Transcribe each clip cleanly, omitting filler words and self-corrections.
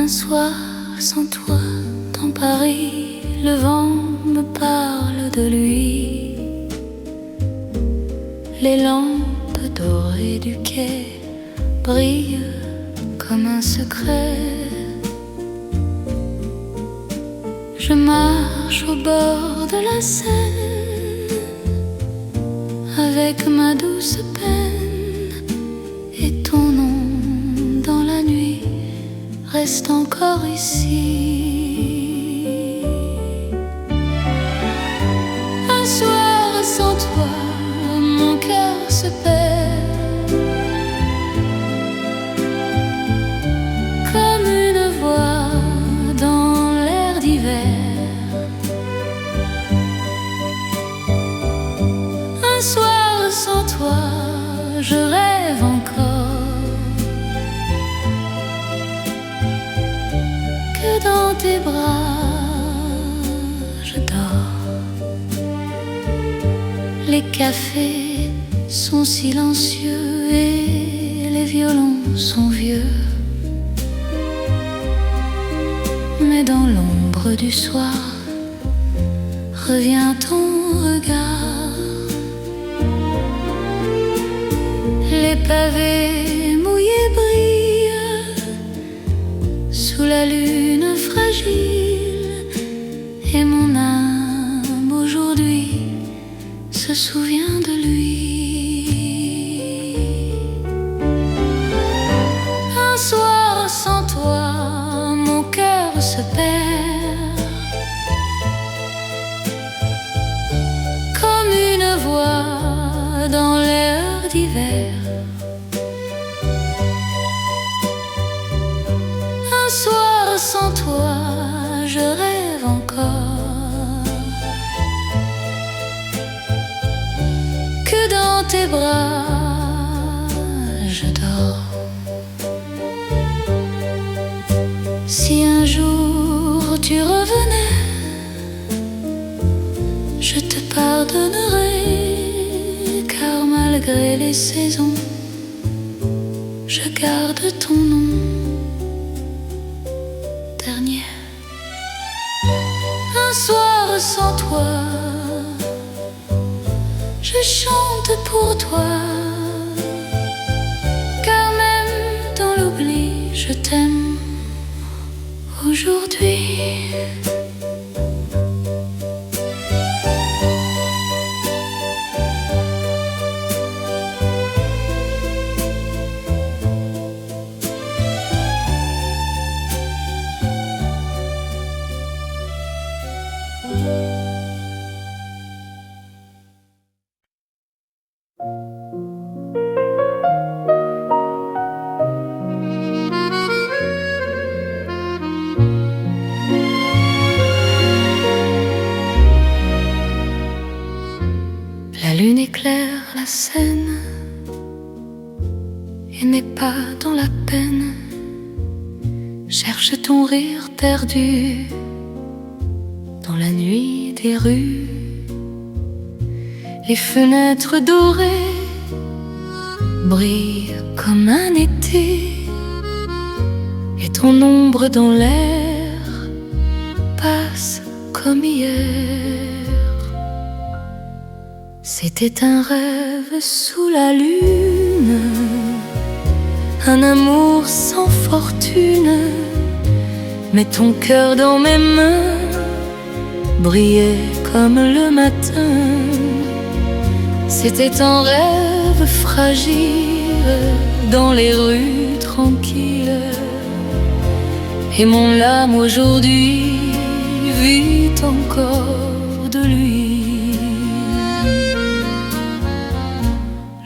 Un soir sans toi dans Paris, le vent me parle de lui. Les lampes dorées du quai brillent comme un secret. Je marche au bord de la Seine avec ma douce peine, et ton nom dans la nuit reste encore ici. Un soir sans toi, mon cœur se perd comme une voix dans l'air d'hiver. Un soir sans toi, je rêve encore que dans tes bras je dors. Les cafés sont silencieux et les violons sont vieux, mais dans l'ombre du soir revient ton regard. Les pavés mouillés brillent sous la lune fragile, et mon âme aujourd'hui se souvient de lui. Un soir sans toi, mon cœur se perd comme une voix dans l'air d'hiver. Un soir sans toi, je rêve encore que dans tes bras je dors. Si un jour tu revenais, je te pardonnerai, car malgré les saisons, je garde ton nom dernier. Un soir sans toi, je chante pour toi, car même dans l'oubli, je t'aime aujourd'hui. La lune éclaire la Seine et n'est pas dans la peine. Cherche ton rire perdu dans la nuit des rues. Les fenêtres dorées brillent comme un été, et ton ombre dans l'air passe comme hier. C'était un rêve sous la lune, un amour sans fortune, mais ton cœur dans mes mains brillait comme le matin. C'était un rêve fragile dans les rues tranquilles, et mon âme aujourd'hui vit encore de lui.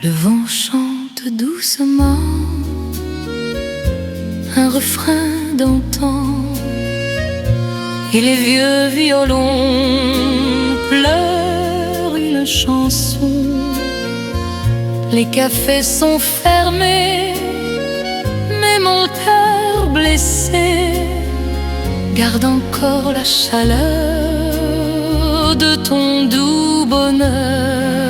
Le vent chante doucement un refrain d'antan, et les vieux violons pleurent une chanson. Les cafés sont fermés, mais mon cœur blessé garde encore la chaleur de ton doux bonheur.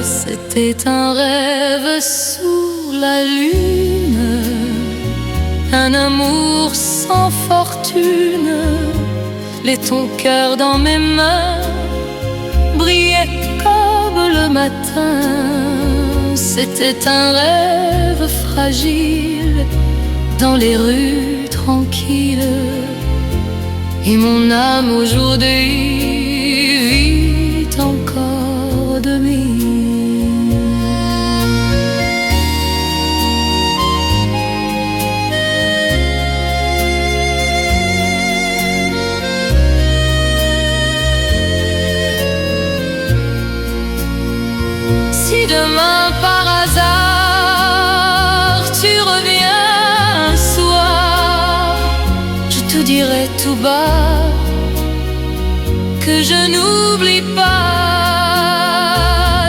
C'était un rêve sous la lune, un amour sans fortune. Et ton cœur dans mes mains brillait comme le matin. C'était un rêve fragile dans les rues tranquilles. Et mon âme aujourd'hui vit encore de mille. Si demain par hasard tu reviens un soir, je te dirai tout bas que je n'oublie pas.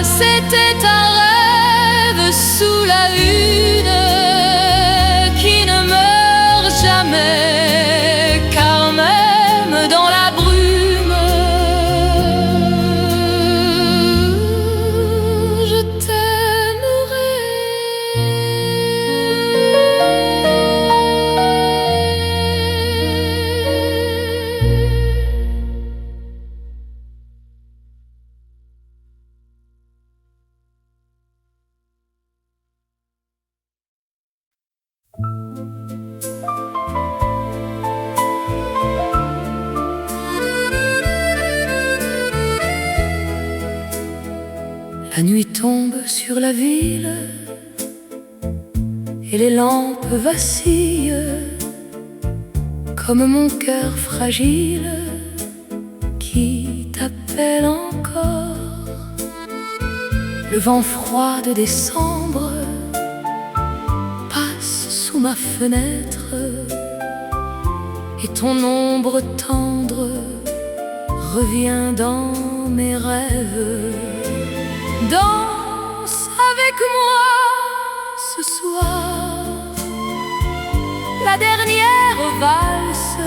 C'était un rêve sous la lune qui ne meurt jamais, car même dans la brume je t'aimerai. La nuit tombe sur la ville et les lampes vacillent comme mon cœur fragile qui t'appelle encore. Le vent froid de décembre passe sous ma fenêtre et ton ombre tendre revient dans mes rêves. Danse avec moi ce soir la dernière valse,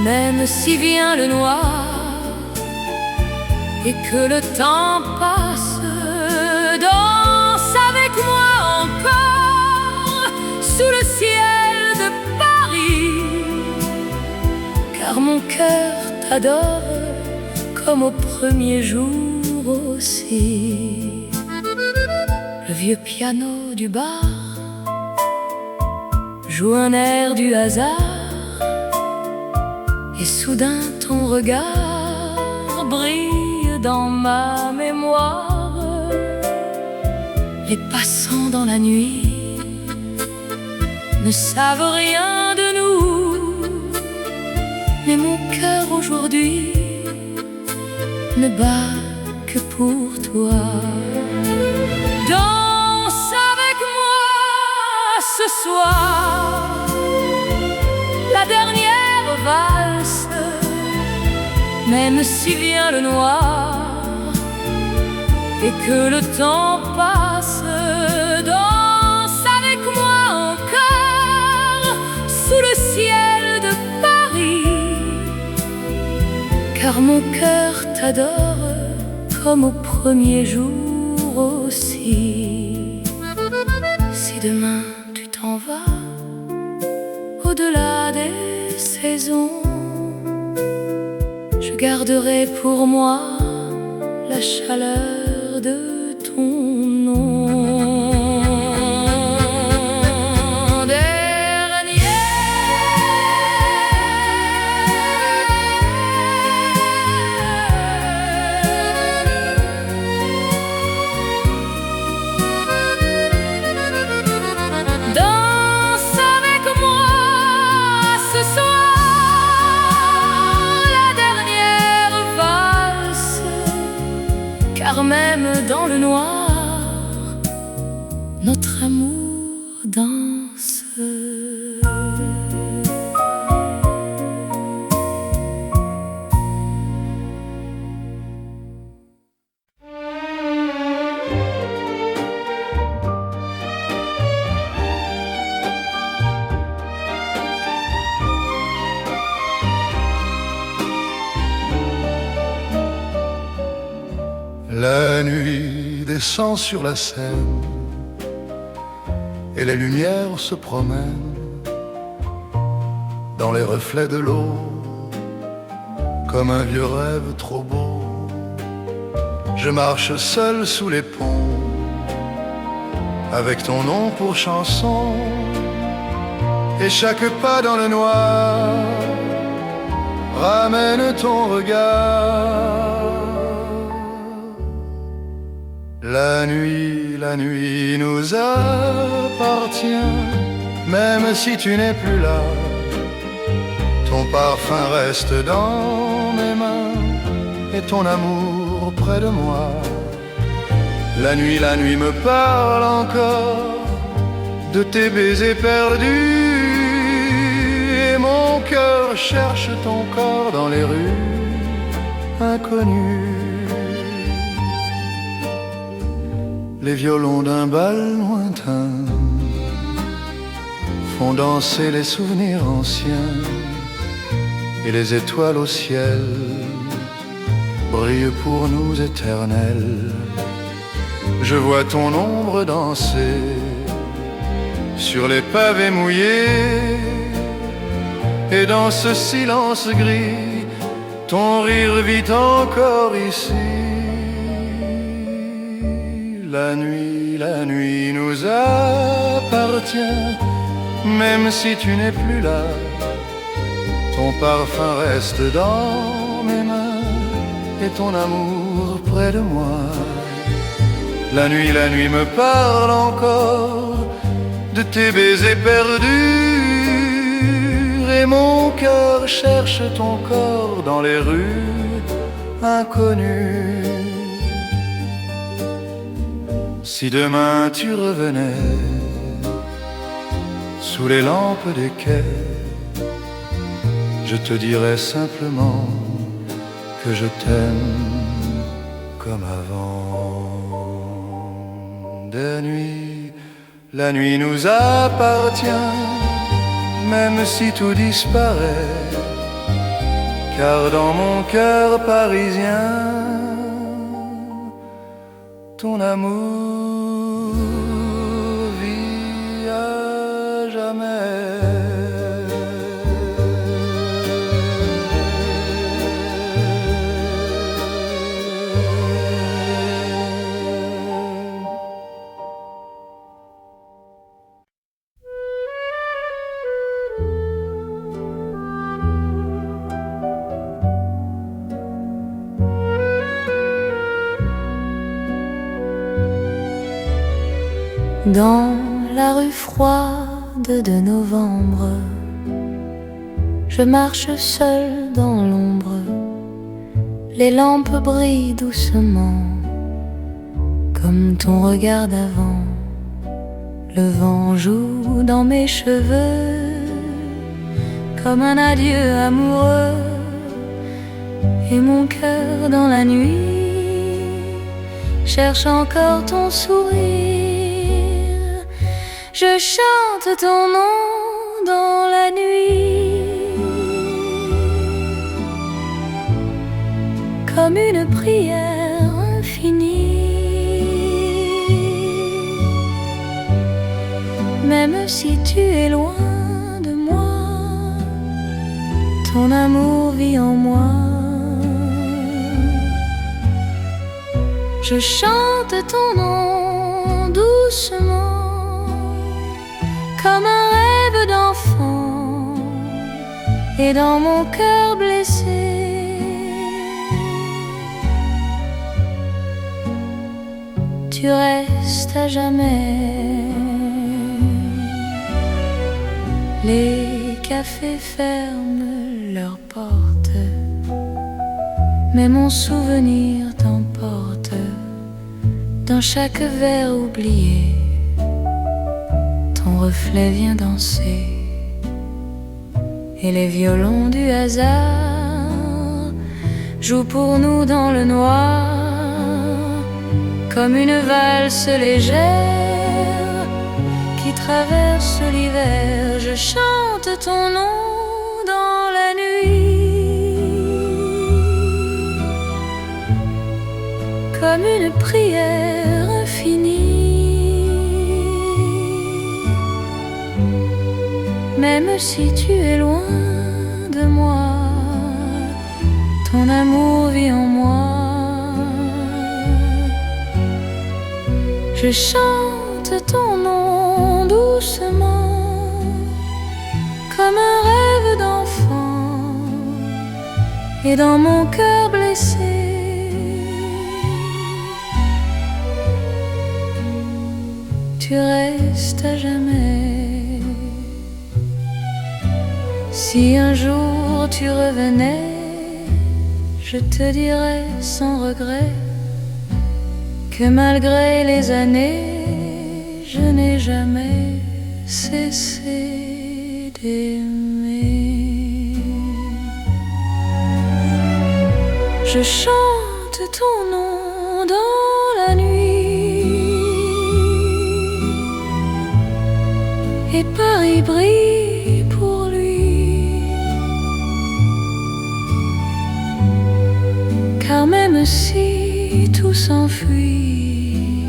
même si vient le noir et que le temps passe. Danse avec moi encore sous le ciel de Paris, car mon cœur t'adore comme au premier jour aussi. Le vieux piano du bar joue un air du hasard, et soudain ton regard brille dans ma mémoire. Les passants dans la nuit ne savent rien de nous, mais mon cœur aujourd'hui ne bat que pour toi. Danse avec moi ce soir la dernière valse, même si vient le noir et que le temps passe. Danse avec moi encore sous le ciel de Paris, car mon cœur t'adore comme au premier jour aussi. Si demain tu t'en vas au-delà des saisons, je garderai pour moi la chaleur de ton nom. Car même dans le noir, notre amour danse. La nuit descend sur la Seine et les lumières se promènent dans les reflets de l'eau, comme un vieux rêve trop beau. Je marche seul sous les ponts, avec ton nom pour chanson, et chaque pas dans le noir ramène ton regard. La nuit nous appartient, même si tu n'es plus là. Ton parfum reste dans mes mains et ton amour près de moi. La nuit me parle encore de tes baisers perdus, et mon cœur cherche ton corps dans les rues inconnues. Les violons d'un bal lointain font danser les souvenirs anciens, et les étoiles au ciel brillent pour nous éternelles. Je vois ton ombre danser sur les pavés mouillés, et dans ce silence gris, ton rire vit encore ici. La nuit nous appartient, même si tu n'es plus là. Ton parfum reste dans mes mains et ton amour près de moi. La nuit me parle encore de tes baisers perdus, et mon cœur cherche ton corps dans les rues inconnues. Si demain tu revenais sous les lampes des quais, je te dirais simplement que je t'aime comme avant. La nuit nous appartient, même si tout disparaît, car dans mon cœur parisien, ton amour vit à jamais. Dans la rue froide de novembre, je marche seul dans l'ombre. Les lampes brillent doucement, comme ton regard d'avant. Le vent joue dans mes cheveux, comme un adieu amoureux. Et mon cœur dans la nuit cherche encore ton sourire. Je chante ton nom dans la nuit, comme une prière infinie. Même si tu es loin de moi, ton amour vit en moi. Je chante ton nom doucement, comme un rêve d'enfant, et dans mon cœur blessé, tu restes à jamais. Les cafés ferment leurs portes, mais mon souvenir t'emporte dans chaque verre oublié. Ton reflet vient danser, et les violons du hasard jouent pour nous dans le noir, comme une valse légère qui traverse l'hiver. Je chante ton nom dans la nuit, comme une prière infinie. même si tu es loin de moi, ton amour vit en moi. Je chante ton nom doucement, comme un rêve d'enfant, et dans mon cœur blessé, tu restes à jamais. Si un jour tu revenais, je te dirais sans regret que malgré les années, je n'ai jamais cessé d'aimer. Je chante ton nom dans la nuit, et Paris brille pour lui. Car même si tout s'enfuit,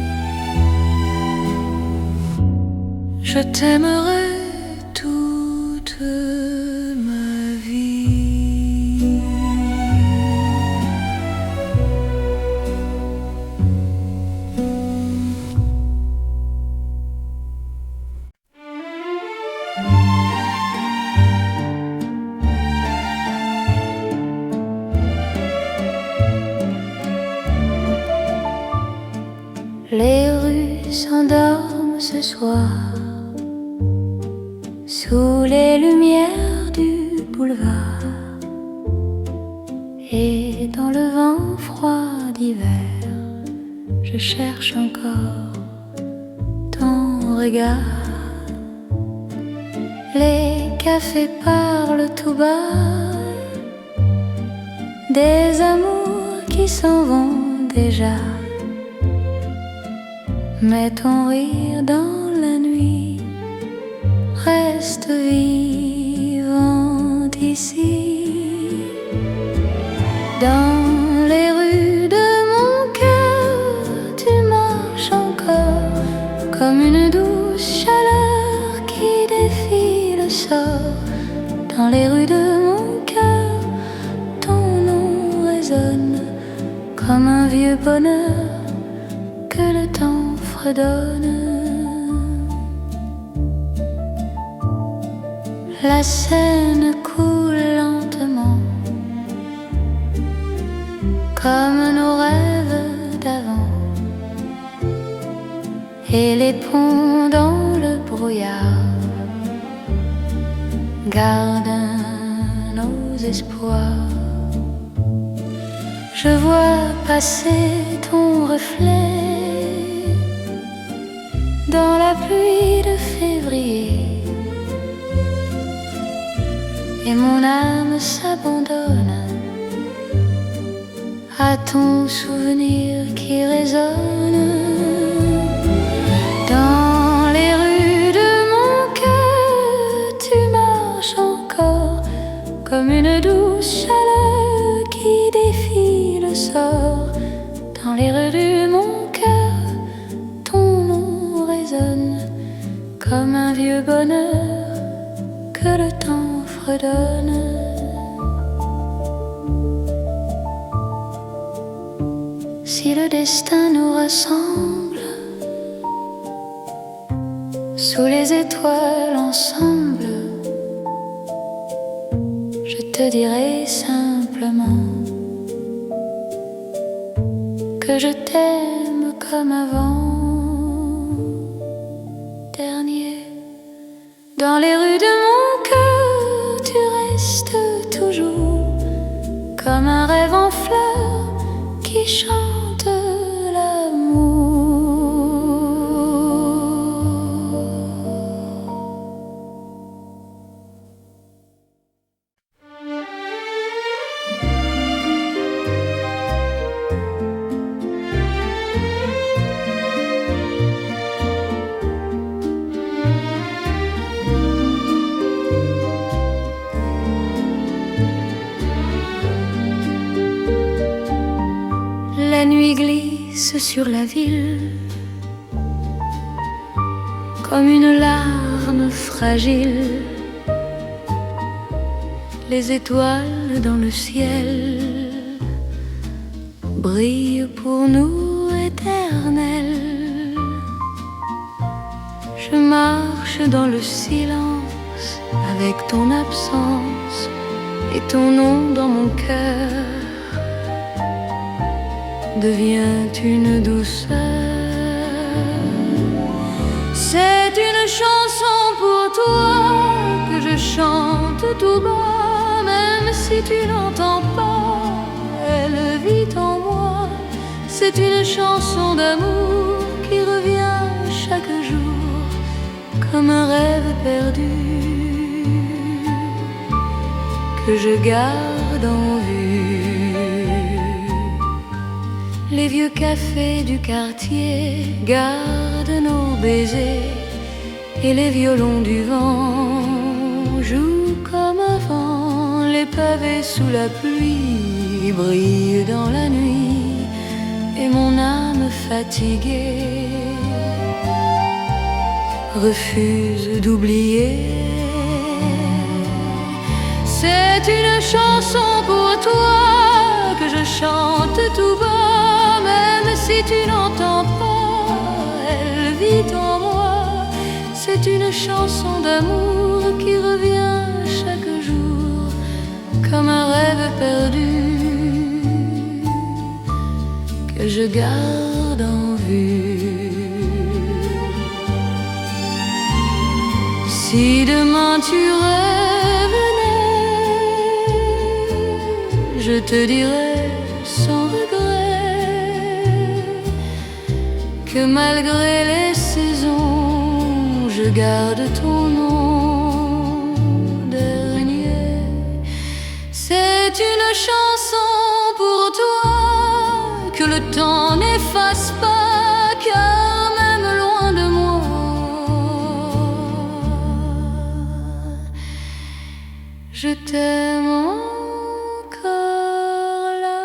je t'aimerai toute ma vie. Les rues s'endorment ce soir sous les lumières du boulevard, et dans le vent froid d'hiver, je cherche encore ton regard. Les cafés parlent tout bas des amours qui s'en vont déjà, mais ton rire dans la nuit reste vivant ici. Dans les rues de mon cœur, tu marches encore comme une douce chaleur qui défie le sort. Dans les rues de mon cœur, ton nom résonne comme un vieux bonheur que le temps fredonne. La Seine coule lentement comme nos rêves d'avant, et les ponts dans le brouillard gardent nos espoirs. Je vois passer ton reflet dans la pluie de février, et mon âme s'abandonne à ton souvenir qui résonne. Dans les rues de mon cœur, tu marches encore comme une douce chaleur qui défie le sort. Dans les rues de mon cœur, ton nom résonne comme un vieux bonheur que le temps fredonne. Si le destin nous rassemble sous les étoiles ensemble, je te dirai simplement que je t'aime comme avant. Dernier, dans les rues de mon cœur, tu restes toujours comme un rêve en fleurs qui chante l'amour. La nuit glisse sur la ville comme une larme fragile les étoiles dans le ciel brillent pour nous éternels. Je marche dans le silence avec ton absence et ton nom dans mon cœur devient une douceur. C'est une chanson pour toi que je chante tout bas, même si tu n'entends pas, elle vit en moi. C'est une chanson d'amour qui revient chaque jour comme un rêve perdu que je garde en vue. Les vieux cafés du quartier gardent nos baisers et les violons du vent jouent comme avant. Les pavés sous la pluie brillent dans la nuit et mon âme fatiguée refuse d'oublier. C'est une chanson pour toi que je chante tout bas, même si tu n'entends pas, elle vit en moi. C'est une chanson d'amour qui revient chaque jour comme un rêve perdu que je garde en vue. Si demain tu revenais, je te dirais sans regret que malgré les saisons, je garde ton nom dernier. C'est une chanson pour toi que le temps n'efface pas, car même loin de moi, je t'aime encore là.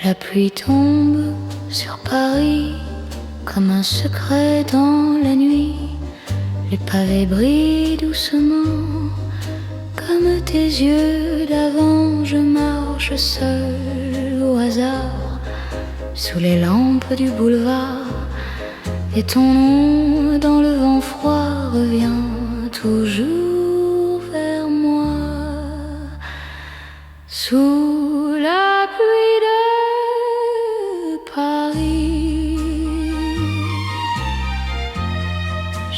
La pluie tombe sur Paris comme un secret dans la nuit. Les pavés brillent doucement comme tes yeux d'avant. Je marche seul au hasard sous les lampes du boulevard, et ton nom dans le vent froid revient toujours vers moi. Sous la pluie de Paris,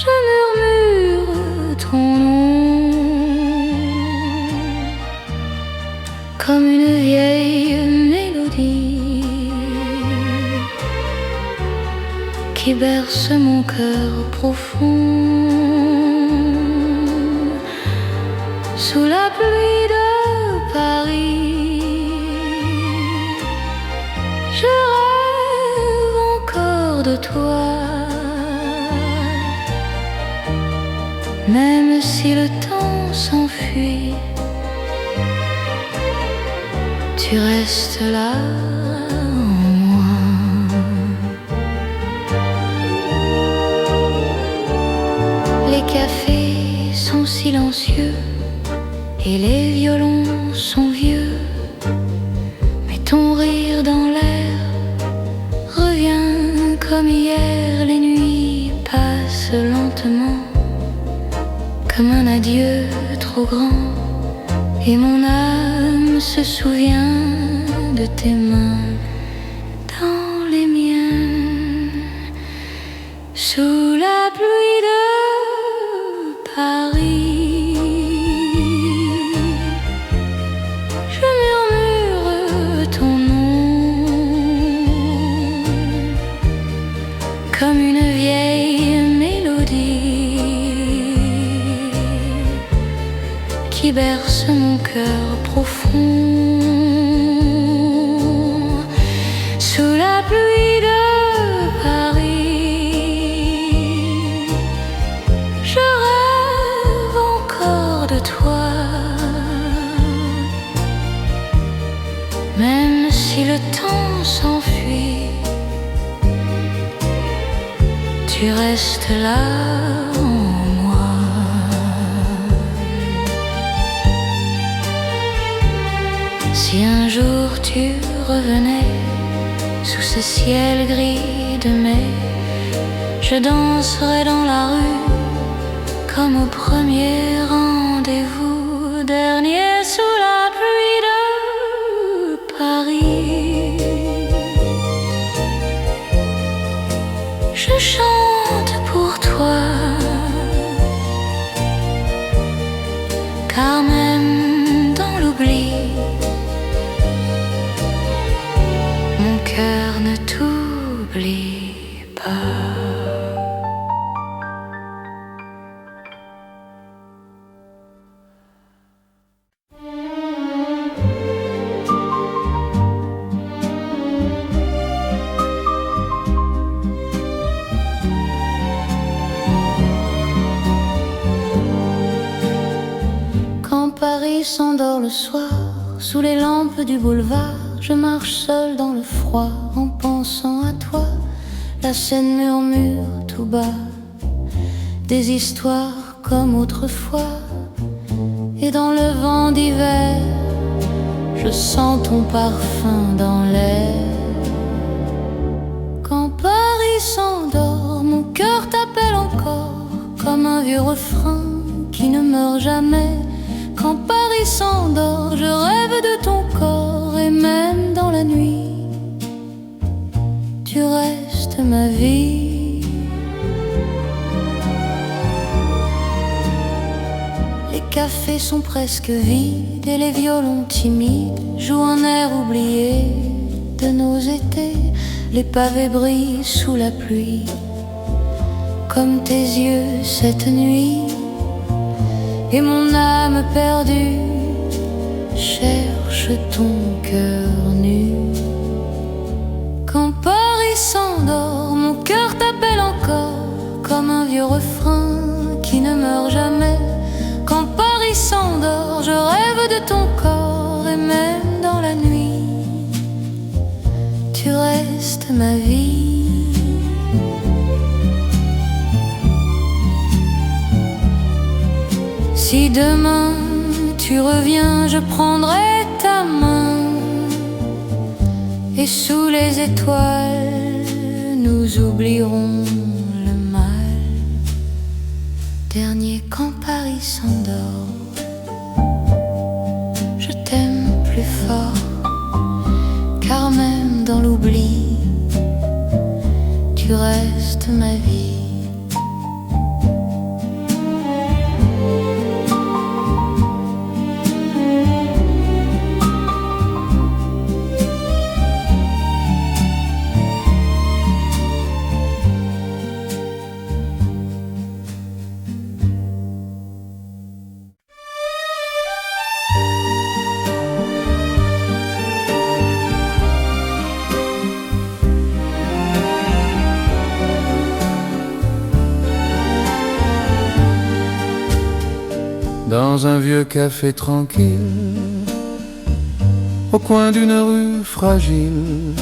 je murmure ton nom comme une vieille mélodie qui berce mon cœur profond. Sous la pluie de Paris, je rêve encore de toi, même si le temps s'enfuit, tu restes là en moi. Les cafés sont silencieux et les violons sont vieux, mais ton rire dans l'air revient comme hier. Les nuits passent lentement comme un adieu trop grand, et mon âme se souvient de tes mains dans les miennes. Sous la pluie de Paris, je murmure ton nom comme une vieille mélodie qui berce mon cœur profond. sous la pluie de Paris. Je rêve encore de toi, même si le temps s'enfuit, tu restes là en moi. Si un jour tu revenais sous ce ciel gris de mai, je danserais dans la rue comme au premier rendez-vous, dernier sous la pluie de Paris. Je chante pour toi, car même dans l'oubli, mon cœur ne t'oublie pas. Quand Paris s'endort le soir, sous les lampes du boulevard, je marche seule dans le froid en pensant à toi. La Seine murmure tout bas des histoires comme autrefois, et dans le vent d'hiver, je sens ton parfum dans l'air. Quand Paris s'endort, mon cœur t'appelle encore comme un vieux refrain qui ne meurt jamais. Quand Paris s'endort, je rêve de ton corps, et même dans la nuit, tu restes ma vie. Les cafés sont presque vides et les violons timides jouent un air oublié de nos étés. Les pavés brillent sous la pluie, comme tes yeux cette nuit. Et mon âme perdue cherche ton cœur nu. Quand Paris s'endort, mon cœur t'appelle encore comme un vieux refrain qui ne meurt jamais. Quand Paris s'endort, je rêve de ton corps, et même dans la nuit, tu restes ma vie. Si demain tu reviens, je prendrai ta main, et sous les étoiles, nous oublierons le mal. Dernier quand Paris s'endort, je t'aime plus fort, car même dans l'oubli, tu restes ma vie. Dans un vieux café tranquille, au coin d'une rue fragile,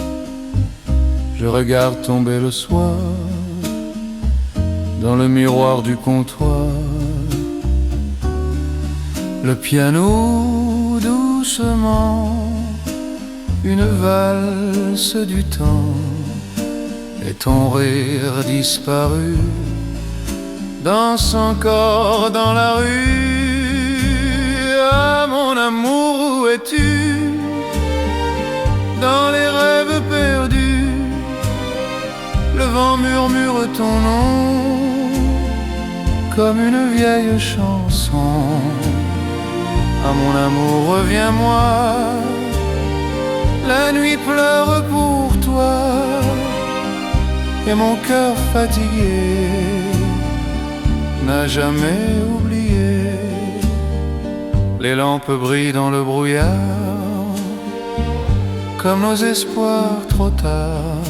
je regarde tomber le soir dans le miroir du comptoir. Le piano doucement, une valse du temps, et ton rire disparu danse encore dans la rue. Ah mon amour, où es-tu? Dans les rêves perdus, le vent murmure ton nom comme une vieille chanson. Ah mon amour, reviens-moi, la nuit pleure pour toi, et mon cœur fatigué n'a jamais oublié. Les lampes brillent dans le brouillard, comme nos espoirs trop tard,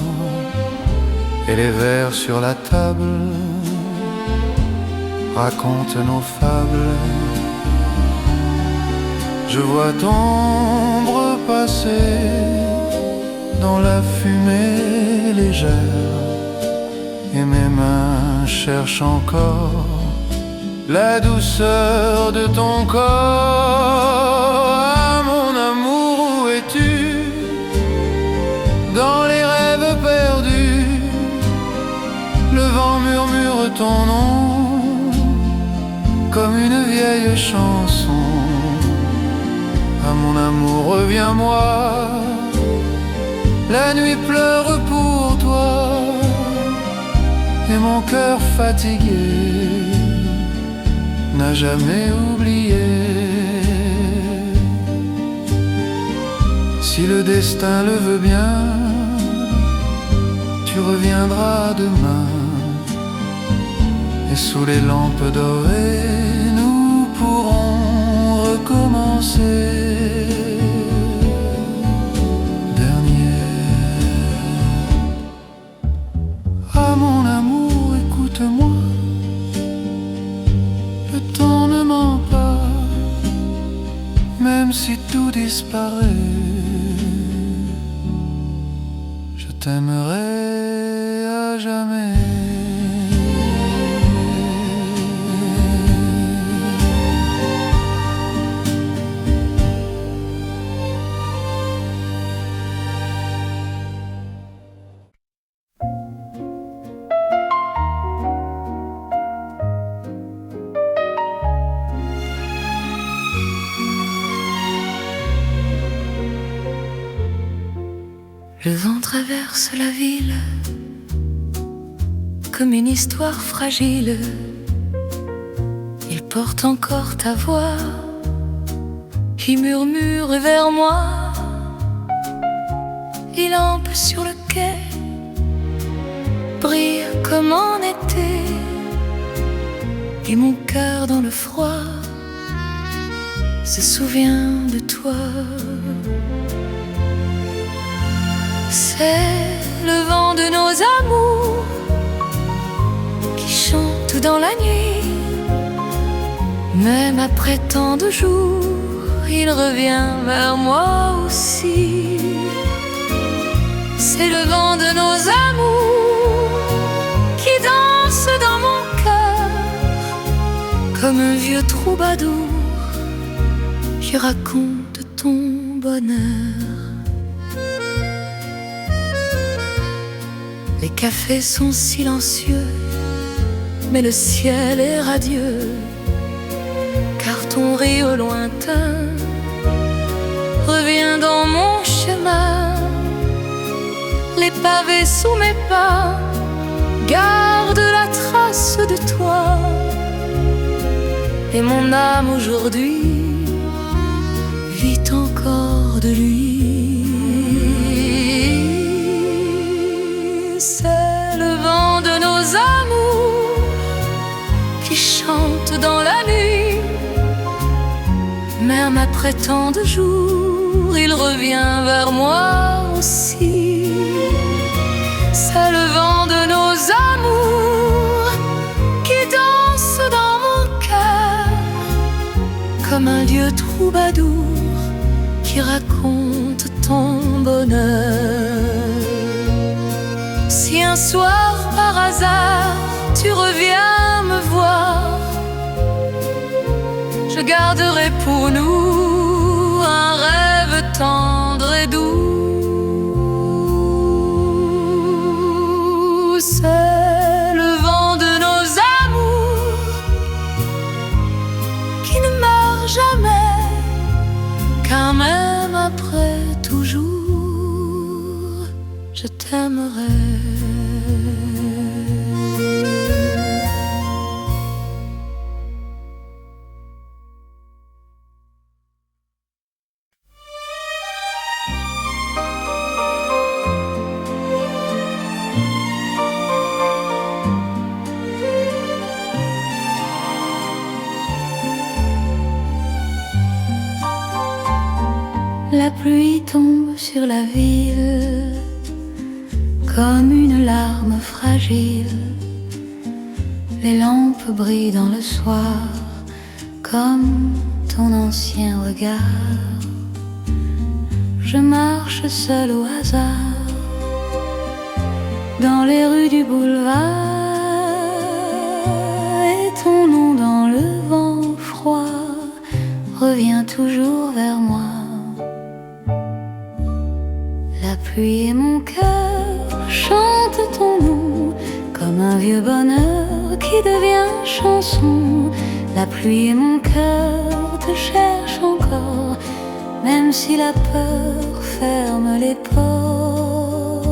et les vers sur la table racontent nos fables. Je vois ton ombre passer dans la fumée légère, et mes mains cherchent encore la douceur de ton corps. Ah, mon amour, où es-tu? Dans les rêves perdus, le vent murmure ton nom comme une vieille chanson. Ah, mon amour, reviens-moi, la nuit pleure pour toi, et mon cœur fatigué n'a jamais oublié. Si le destin le veut bien, tu reviendras demain, et sous les lampes dorées, nous pourrons recommencer. Ah, mon amour, écoute-moi, le temps ne ment pas, même si tout disparaît, je t'aimerai à jamais. Le vent traverse la ville comme une histoire fragile. Il porte encore ta voix qui murmure vers moi. Les lampes sur le quai brillent comme en été, et mon cœur dans le froid se souvient de toi. C'est le vent de nos amours qui chante dans la nuit. Même après tant de jours, il revient vers moi aussi. C'est le vent de nos amours qui danse dans mon cœur comme un vieux troubadour qui raconte ton bonheur. Les cafés sont silencieux, mais le ciel est radieux, car ton rire lointain revient dans mon chemin. Les pavés sous mes pas gardent la trace de toi, et mon âme aujourd'hui vit encore de lui. C'est le vent de nos amours qui chante dans la nuit. Même après tant de jours, il revient vers moi aussi. C'est le vent de nos amours qui danse dans mon cœur comme un dieu troubadour qui raconte ton bonheur. Si un soir par hasard tu reviens me voir, je garderai pour nous un rêve tendre et doux. C'est le vent de nos amours qui ne meurt jamais, car même après toujours, je t'aimerai. La pluie tombe sur la ville comme une larme fragile. Les lampes brillent dans le soir comme ton ancien regard. Je marche seul au hasard dans les rues du boulevard, et ton nom dans le vent froid revient toujours vers moi. La pluie et mon cœur chantent ton nom comme un vieux bonheur qui devient chanson. La pluie et mon cœur te cherchent encore, même si la peur ferme les ports.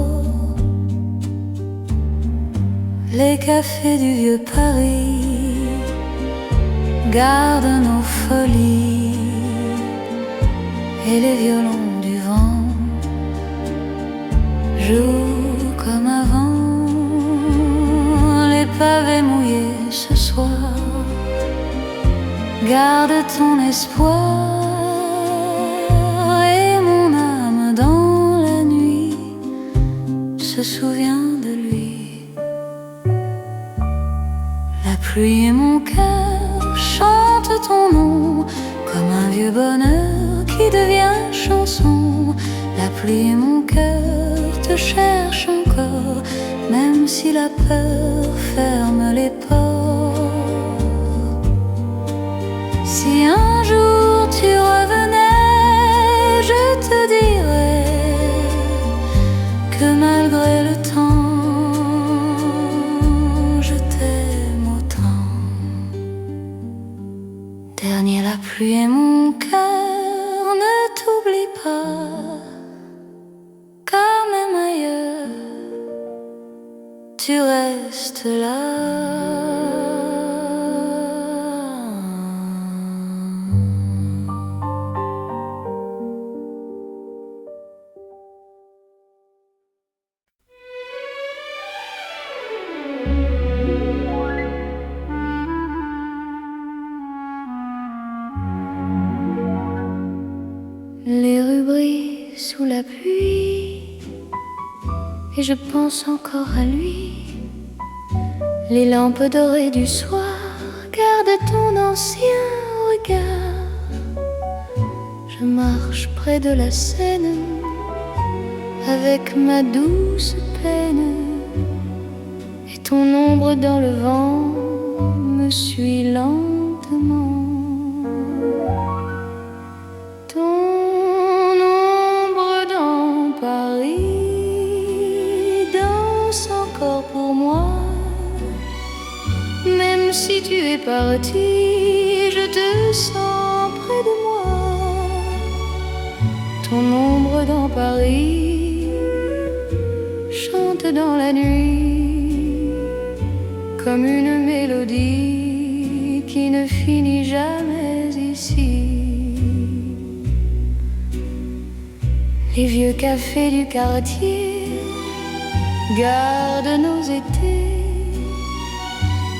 Les cafés du vieux Paris gardent nos folies, et les violons du vent jouent comme avant. Les pavés mouillés ce soir gardent ton espoir, et mon âme dans la nuit se souvient de lui. La pluie et mon cœur chantent ton nom comme un vieux bonheur qui devient chanson. La pluie et mon cœur te cherchent encore, même si la peur ferme les ports. Si un jour tu revenais, je te dirais que malgré le temps, je t'aime autant. Dernier, la pluie et mon cœur ne t'oublie pas, car même ailleurs, tu restes là. Les rues brillent sous la pluie, et je pense encore à lui. Les lampes dorées du soir gardent ton ancien regard. Je marche près de la Seine avec ma douce peine, et ton ombre dans le vent me suit lentement. Si tu es parti, je te sens près de moi. Ton ombre dans Paris chante dans la nuit comme une mélodie qui ne finit jamais ici. Les vieux cafés du quartier gardent nos étés,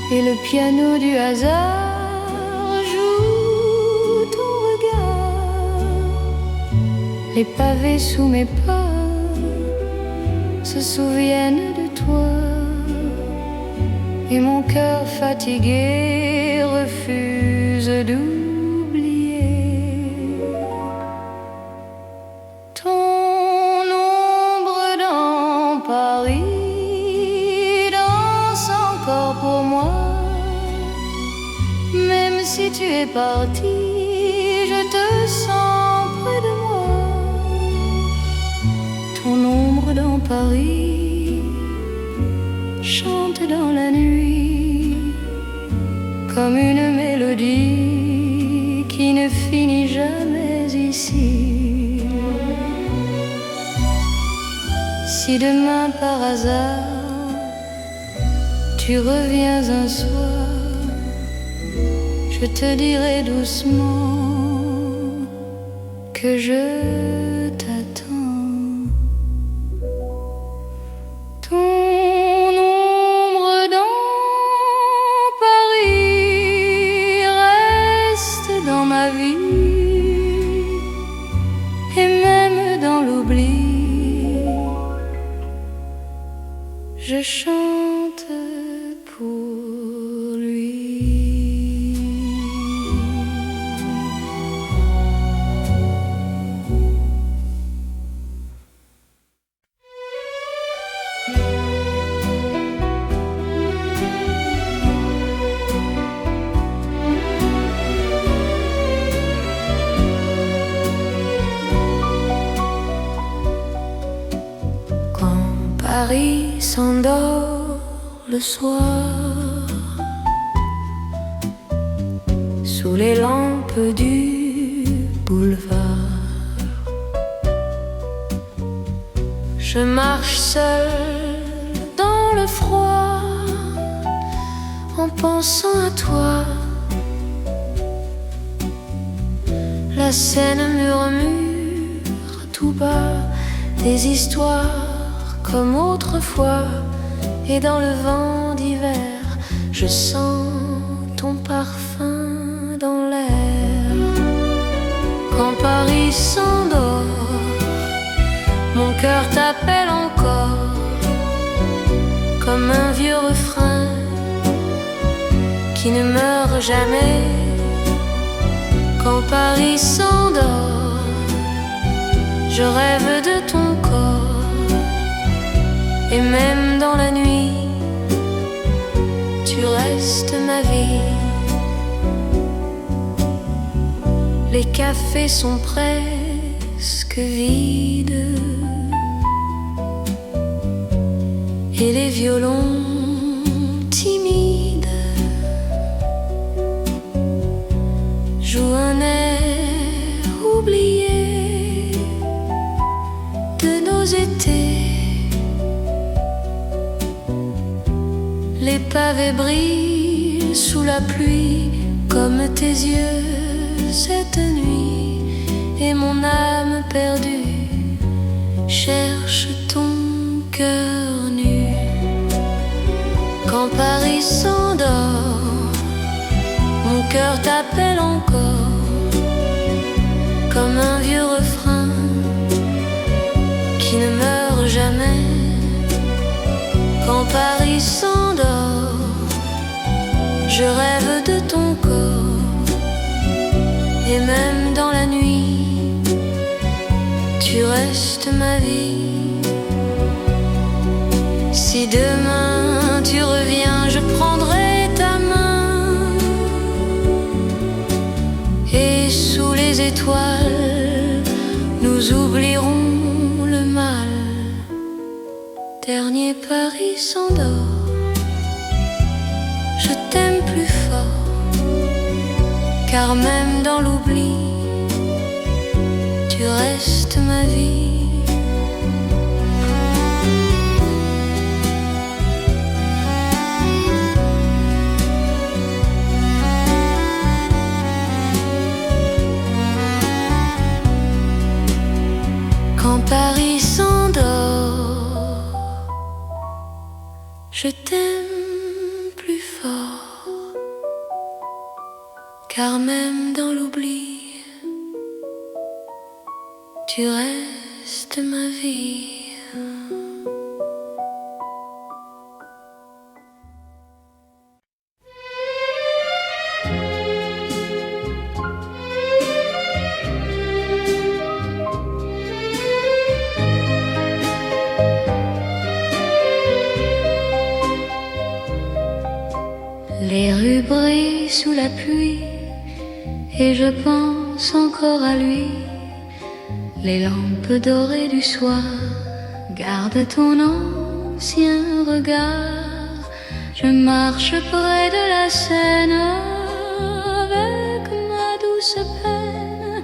et le piano du hasard joue ton regard. Les pavés sous mes pas se souviennent de toi, et mon cœur fatigué refuse d'oublier. Ton ombre dans Paris danse encore pour moi. Même si tu es parti, je te sens près de moi. Ton ombre dans Paris chante dans la nuit comme une mélodie qui ne finit jamais ici. Si demain par hasard tu reviens un soir, je te dirai doucement que je t'attends. Ton ombre dans Paris reste dans ma vie, et chante pour lui. Paris s'endort le soir sous les lampes du boulevard. Je marche seul dans le froid en pensant à toi. La Seine murmure tout bas des histoires comme autrefois, et dans le vent d'hiver, je sens ton parfum dans l'air. Quand Paris s'endort, mon cœur t'appelle encore, comme un vieux refrain qui ne meurt jamais. Quand Paris s'endort, je rêve de ton corps. Et même dans la nuit, tu restes ma vie. Les cafés sont presque vides et les violons timides jouent un air oublié de nos étés. Les pavés brillent sous la pluie comme tes yeux cette nuit, et mon âme perdue cherche ton cœur nu. Quand Paris s'endort, mon cœur t'appelle encore, comme un vieux refrain qui ne meurt jamais. Quand Paris s'endort, je rêve de ton corps. Et même dans la nuit, tu restes ma vie. Si demain tu reviens, je prendrai ta main, et sous les étoiles, nous oublierons le mal. Dernier Paris s'endort, je t'aime plus fort, car même dans l'oubli, tu restes ma vie. Quand Paris s'endort, je t'aime plus fort, car même dans l'oubli, tu restes ma vie. Les rues brillent sous la pluie, et je pense encore à lui. Les lampes dorées du soir gardent ton ancien regard. Je marche près de la Seine avec ma douce peine,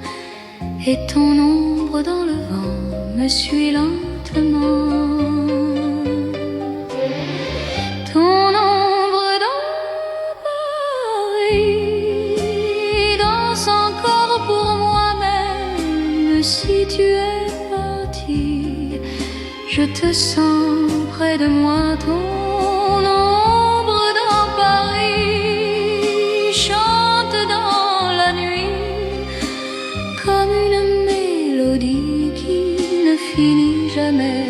et ton ombre dans le vent me suit lentement. Ton ombre dans Paris danse encore pour moi-même. Si tu es parti, je te sens près de moi. Ton ombre dans Paris chante dans la nuit comme une mélodie qui ne finit jamais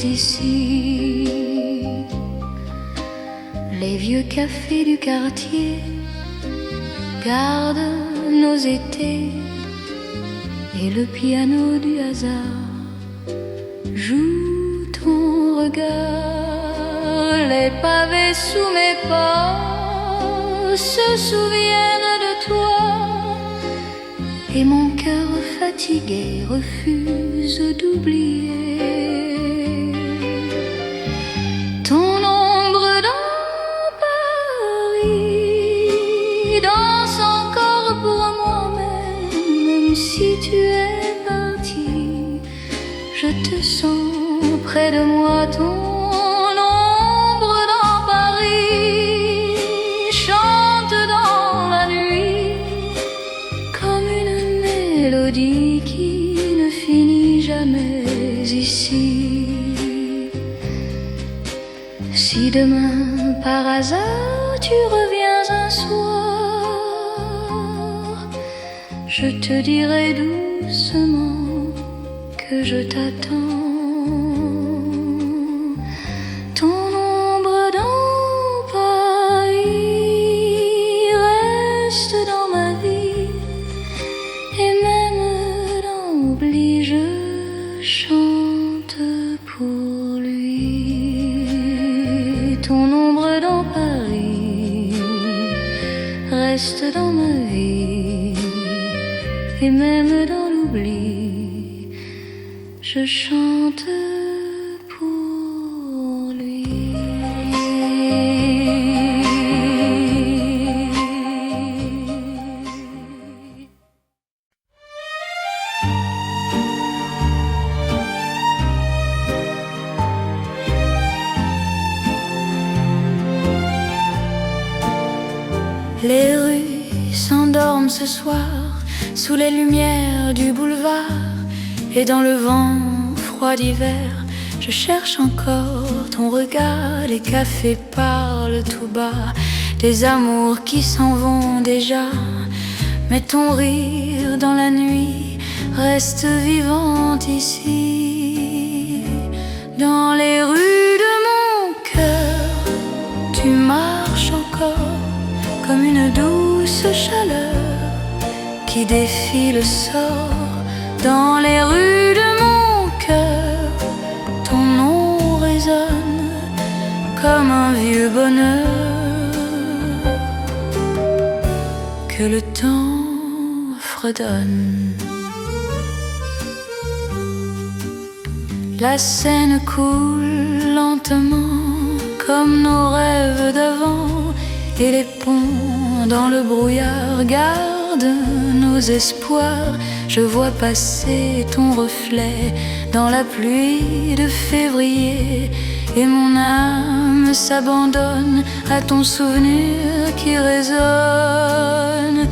ici. vieux cafés du quartier gardent nos étés et le piano du hasard joue ton regard. Les pavés sous mes pas se souviennent de toi et mon cœur fatigué refuse d'oublier ton ombre dans Paris. Danse encore pour moi, même si tu es parti, je te sens près de moi, ton ombre dans Paris chante dans la nuit comme une mélodie qui ne finit jamais ici. Si demain par hasard tu reviens un soir, je te dirai doucement que je t'attends. Ton ombre dans Paris reste dans ma vie et même dans l'oubli je chante pour lui. Ton ombre dans Paris reste dans ma vie et même dans l'oubli je chante pour lui. Les rues s'endorment ce soir sous les lumières du boulevard, et dans le vent froid d'hiver, je cherche encore ton regard. Les cafés parlent tout bas des amours qui s'en vont déjà, mais ton rire dans la nuit reste vivant ici. Dans les rues de mon cœur, tu marches encore comme une douce chaleur qui défie le sort. Dans les rues de mon cœur, ton nom résonne comme un vieux bonheur que le temps fredonne. La Seine coule lentement comme nos rêves d'avant, et les ponts dans le brouillard gardent nos espoirs. Je vois passer ton reflet dans la pluie de février, et mon âme s'abandonne à ton souvenir qui résonne.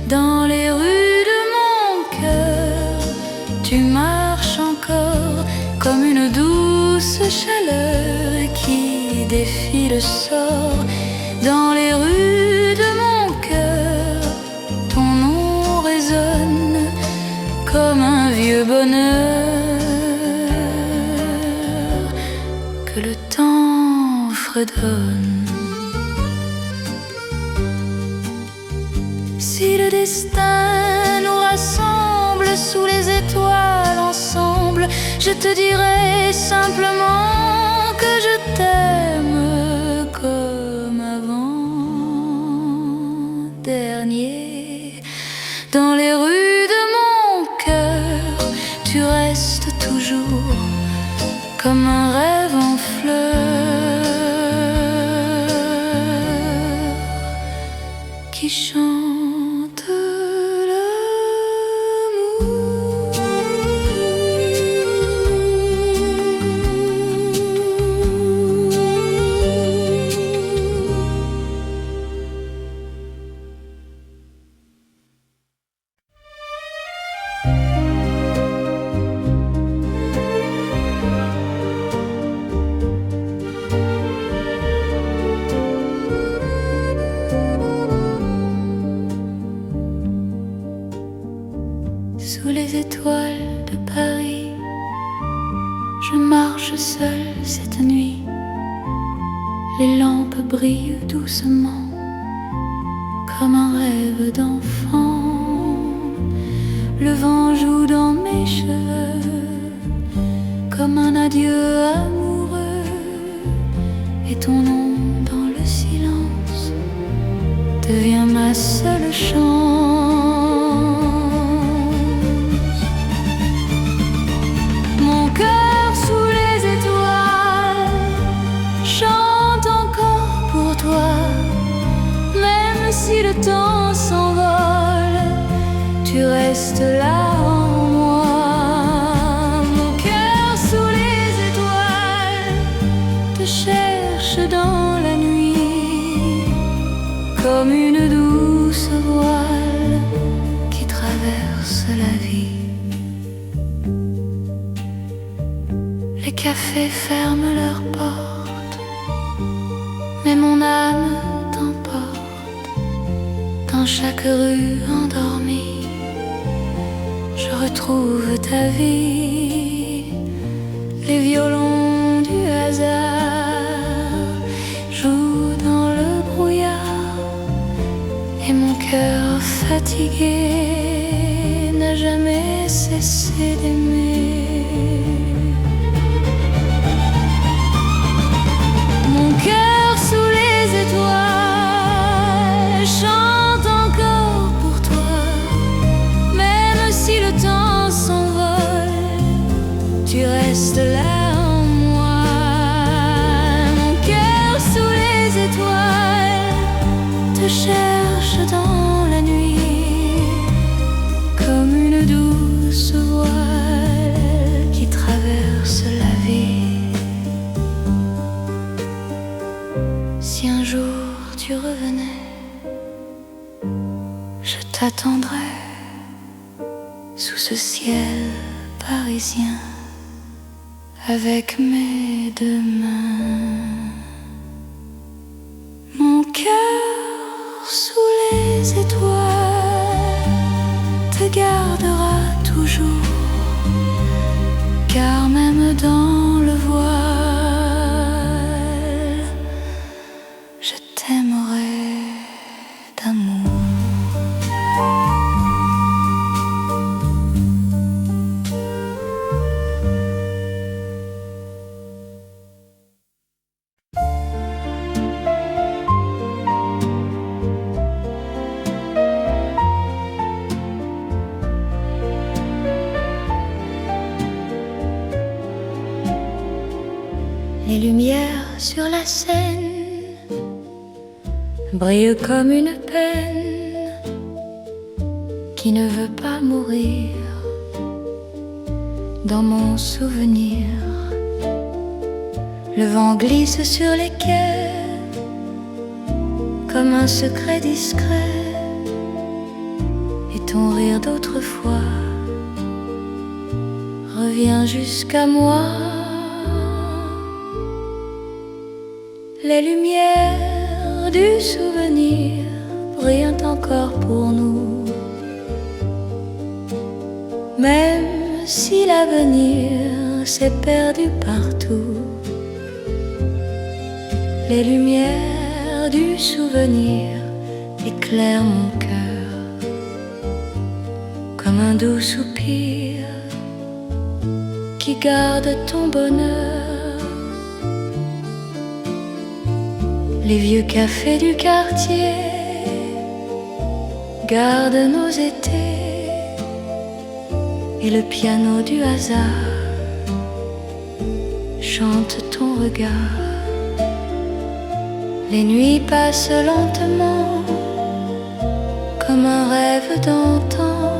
Dans les rues de mon cœur, tu marches encore comme une douce chaleur qui défie le sort. Dans les rues de mon cœur, ton nom résonne comme un vieux bonheur que le temps fredonne. Si le destin nous rassemble sous les étoiles ensemble, je te dirai simplement que je t'aime comme avant-dernier. Dans les rues de mon cœur, tu restes toujours comme un rêve en fleurs qui chante sous les étoiles de Paris. Je marche seule cette nuit, Les lampes brillent doucement comme un rêve d'enfant. Le vent joue dans mes cheveux comme un adieu amoureux. Et ton nom dans le silence devient ma seule chance. Mon cœur sous les étoiles chante encore pour toi. Même si le temps s'envole, tu restes là en moi. Mon cœur sous les étoiles te cherche dans la nuit comme une douce voile qui traverse la vie. Les cafés ferment leurs portes, mais mon âme t'emporte dans chaque rue endormie. Je retrouve ta vie. Les violons du hasard jouent dans le brouillard, et mon cœur fatigué n'a jamais cessé d'aimer. Mon cœur sous les étoiles chante encore pour toi. Même si le temps s'envole, tu restes là en moi. Mon cœur sous les étoiles te cherche dans la nuit comme une douce voile qui traverse la vie. Si un jour tu revenais, je t'attendrais sous ce ciel parisien avec mes deux mains. Mon cœur sous les étoiles te gardera toujours, car même dans le voile, je t'aimerai d'amour. Les lumières sur la scène brillent comme une peine qui ne veut pas mourir. Dans mon souvenir, le vent glisse sur les quais comme un secret discret, et ton rire d'autrefois revient jusqu'à moi. Les lumières du souvenir brillent encore pour nous, même si l'avenir s'est perdu partout. Les lumières du souvenir éclairent mon cœur comme un doux soupir qui garde ton bonheur. Les vieux cafés du quartier gardent nos étés, et le piano du hasard chante ton regard. Les nuits passent lentement comme un rêve d'antan,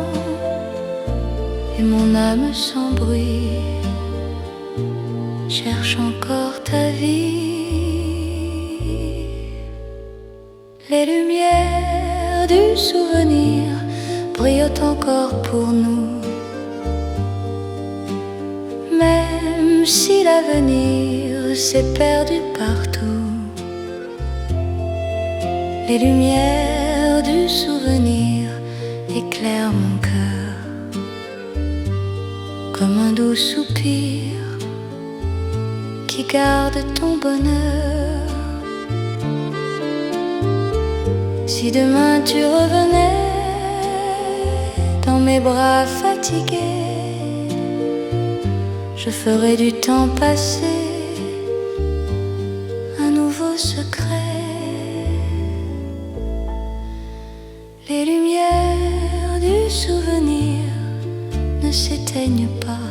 et mon âme sans bruit cherche encore ta vie. Les lumières du souvenir brillent encore pour nous, même si l'avenir s'est perdu partout. Les lumières du souvenir éclairent mon cœur comme un doux soupir qui garde ton bonheur. Si demain tu revenais dans mes bras fatigués, je ferais du temps passé un nouveau secret. Les lumières du souvenir ne s'éteignent pas,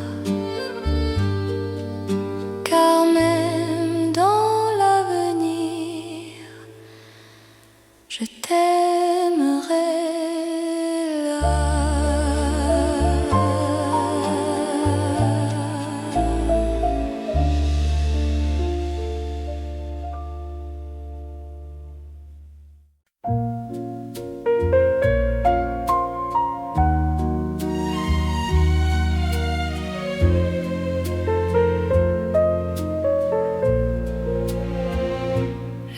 car même dans l'avenir, je t'aimerai là.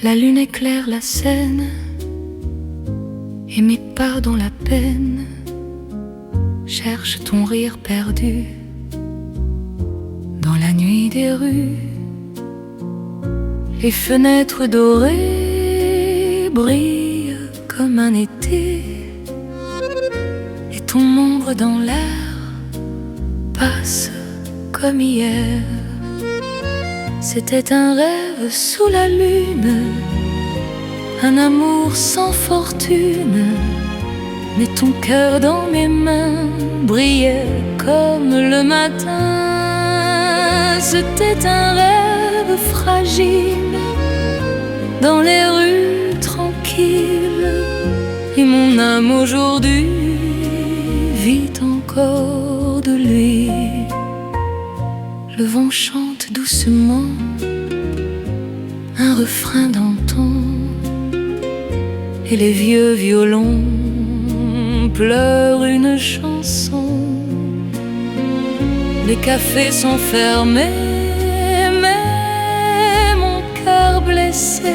La lune éclaire la scène et mes pas dans la peine cherchent ton rire perdu dans la nuit des rues. Les fenêtres dorées brillent comme un été et ton ombre dans l'air passe comme hier. C'était un rêve sous la lune, un amour sans fortune, mais ton cœur dans mes mains brillait comme le matin. C'était un rêve fragile dans les rues tranquilles, et mon âme aujourd'hui vit encore de lui. Le vent chante doucement un refrain d'antan, et les vieux violons pleurent une chanson. Les cafés sont fermés, mais mon cœur blessé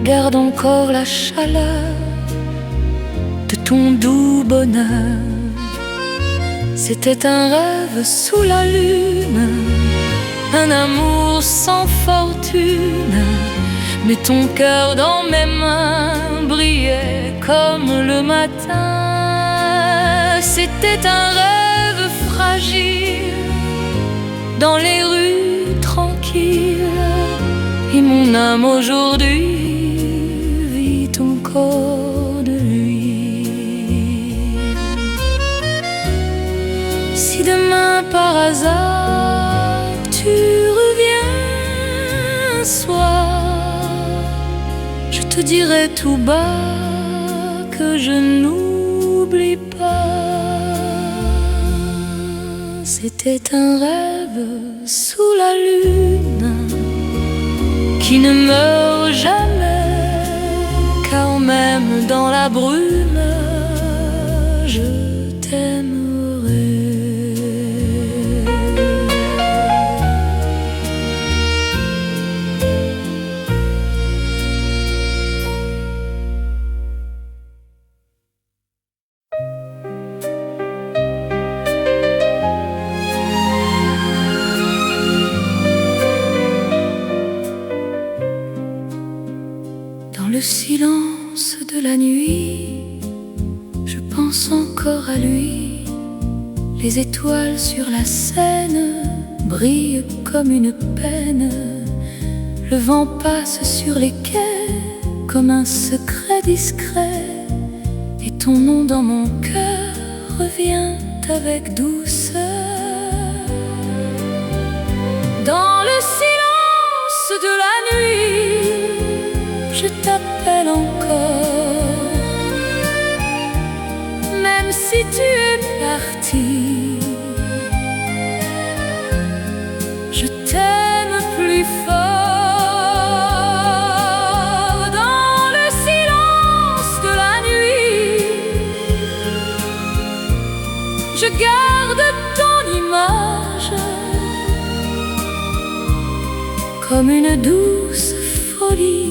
garde encore la chaleur de ton doux bonheur. C'était un rêve sous la lune, un amour sans fortune, mais ton cœur dans mes mains brillait comme le matin. C'était un rêve fragile dans les rues tranquilles, et mon âme aujourd'hui vit encore de lui. Si demain par hasard tu reviens un soir, je te dirai tout bas que je n'oublie pas. C'était un rêve sous la lune qui ne meurt jamais, car même dans la brume, je t'aimerai. Le silence de la nuit, je pense encore à lui. Les étoiles sur la Seine brillent comme une peine. Le vent passe sur les quais comme un secret discret, et ton nom dans mon cœur revient avec douceur. Dans le silence de la nuit, je t'appelle encore, même si tu es parti. Je t'aime plus fort. Dans le silence de la nuit, je garde ton image comme une douce folie